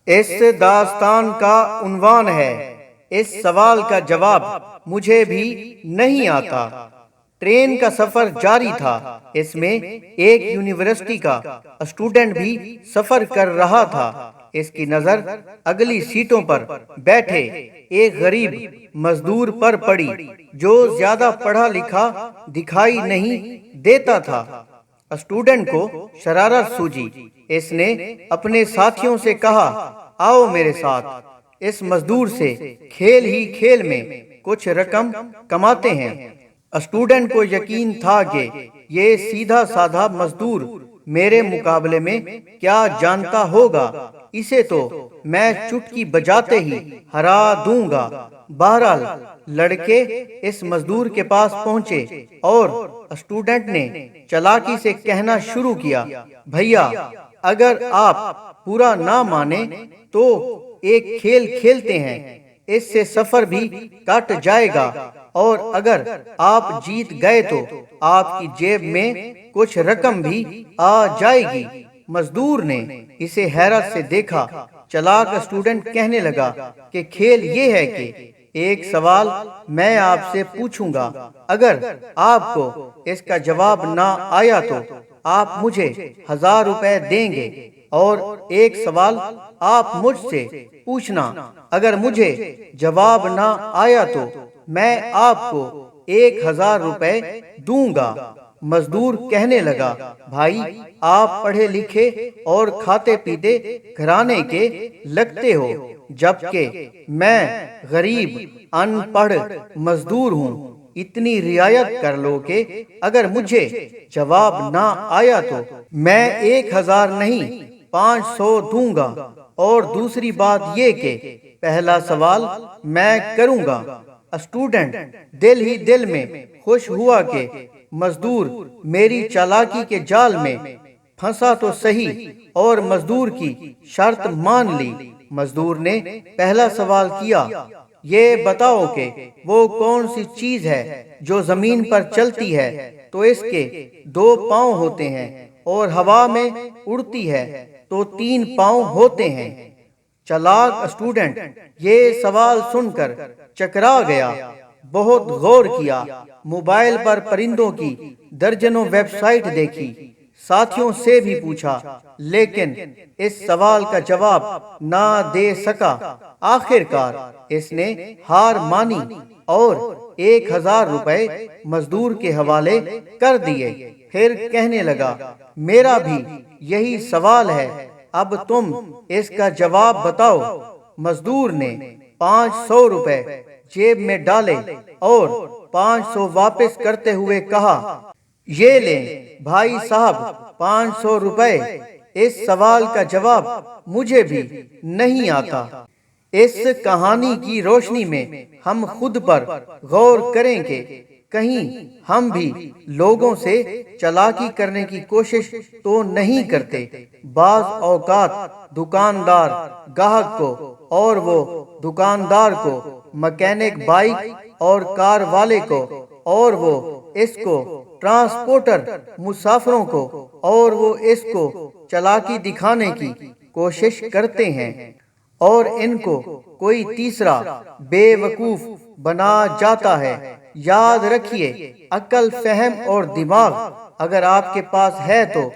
اس داستان کا عنوان ہے اس سوال کا جواب مجھے بھی نہیں آتا۔ ٹرین کا سفر جاری تھا۔ اس میں ایک یونیورسٹی کا اسٹوڈنٹ بھی سفر کر رہا تھا۔ اس کی نظر اگلی سیٹوں پر بیٹھے ایک غریب مزدور پر پڑی جو زیادہ پڑھا لکھا دکھائی نہیں دیتا تھا۔ اسٹوڈنٹ کو شرارت سوجی۔ اس نے اپنے ساتھیوں سے کہا، آؤ میرے ساتھ، اس مزدور سے کھیل ہی کھیل میں کچھ رقم کماتے ہیں۔ اسٹوڈنٹ کو یقین تھا کہ یہ سیدھا سادھا مزدور میرے مقابلے میں کیا جانتا ہوگا، اسے تو میں چٹکی بجاتے ہی ہرا دوں گا۔ بہرحال لڑکے اس مزدور کے پاس پہنچے اور اسٹوڈنٹ نے چالاکی سے کہنا شروع کیا، بھیا اگر آپ پورا نہ مانیں تو ایک کھیل کھیلتے ہیں، اس سے سفر بھی کٹ جائے گا، اور اگر آپ جیت گئے تو آپ کی جیب میں کچھ رقم بھی آ جائے گی۔ مزدور نے اسے حیرت سے دیکھا۔ چالاک اسٹوڈنٹ کہنے لگا کہ کھیل یہ ہے کہ ایک سوال میں آپ سے پوچھوں گا، اگر آپ کو اس کا جواب نہ آیا تو آپ مجھے 1000 روپے دیں گے، اور ایک سوال آپ مجھ سے پوچھنا، اگر مجھے جواب نہ آیا تو میں آپ کو 1000 روپے دوں گا۔ مزدور کہنے لگا، بھائی آپ پڑھے لکھے اور کھاتے پیتے گھرانے کے لگتے ہو، جبکہ میں غریب ان پڑھ مزدور ہوں۔ اتنی رعایت کر لو کہ اگر مجھے جواب نہ آیا تو میں 1000 نہیں 500 دوں گا، اور دوسری بات یہ کہ پہلا سوال میں کروں گا۔ اسٹوڈنٹ دل ہی دل میں خوش ہوا کہ مزدور میری چالاکی کے جال میں پھنسا تو صحیح، اور مزدور کی شرط مان لی۔ مزدور نے پہلا سوال کیا، یہ بتاؤ کہ وہ کون سی چیز ہے جو زمین پر چلتی ہے تو اس کے 2 پاؤں ہوتے ہیں، اور ہوا میں اڑتی ہے تو 3 پاؤں ہوتے ہیں۔ چالاک اسٹوڈنٹ یہ سوال سن کر چکرا گیا، بہت غور کیا، موبائل پر پرندوں کی درجنوں ویب سائٹ دیکھی، ساتھیوں سے بھی پوچھا، لیکن اس سوال کا جواب نہ دے سکا۔ آخر کار اس نے ہار مانی اور 1000 روپے مزدور کے حوالے کر دیے۔ پھر کہنے لگا، میرا بھی یہی سوال ہے، اب تم اس کا جواب بتاؤ۔ مزدور نے 500 روپے جیب میں ڈالے اور 500 واپس کرتے ہوئے کہا، یہ لیں بھائی صاحب 500 روپے۔ اس سوال کا جواب مجھے بھی نہیں آتا۔ اس کہانی کی روشنی میں ہم خود پر غور کریں کہ کہیں ہم بھی لوگوں سے چالاکی کرنے کی کوشش تو نہیں کرتے۔ بعض اوقات دکاندار گاہک کو اور وہ دکاندار کو، مکینک بائک اور کار والے کو اور وہ اس کو، ٹرانسپورٹر مسافروں کو اور وہ اس کو چالاکی دکھانے کی کوشش کرتے ہیں، اور ان کو کوئی تیسرا بے وقوف بنا جاتا ہے۔ یاد رکھیے، عقل، فہم اور دماغ اگر آپ کے پاس ہے تو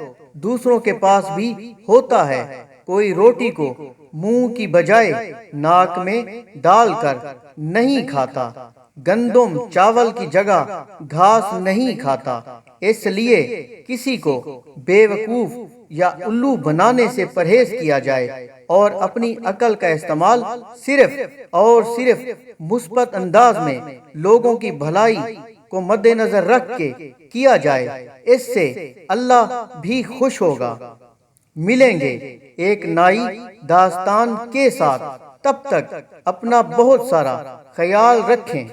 دوسروں کے پاس بھی ہوتا ہے۔ کوئی روٹی کو منہ کی بجائے ناک میں ڈال کر نہیں کھاتا، گندم چاول کی جگہ گھاس نہیں کھاتا۔ اس لیے کسی کو بے وقوف یا الو بنانے سے پرہیز کیا جائے، اور اپنی عقل کا استعمال صرف اور صرف مثبت انداز میں لوگوں کی بھلائی کو مد نظر رکھ کے کیا جائے، اس سے اللہ بھی خوش ہوگا۔ ملیں گے ایک نئی داستان کے ساتھ، تب تک اپنا بہت سارا خیال رکھیں۔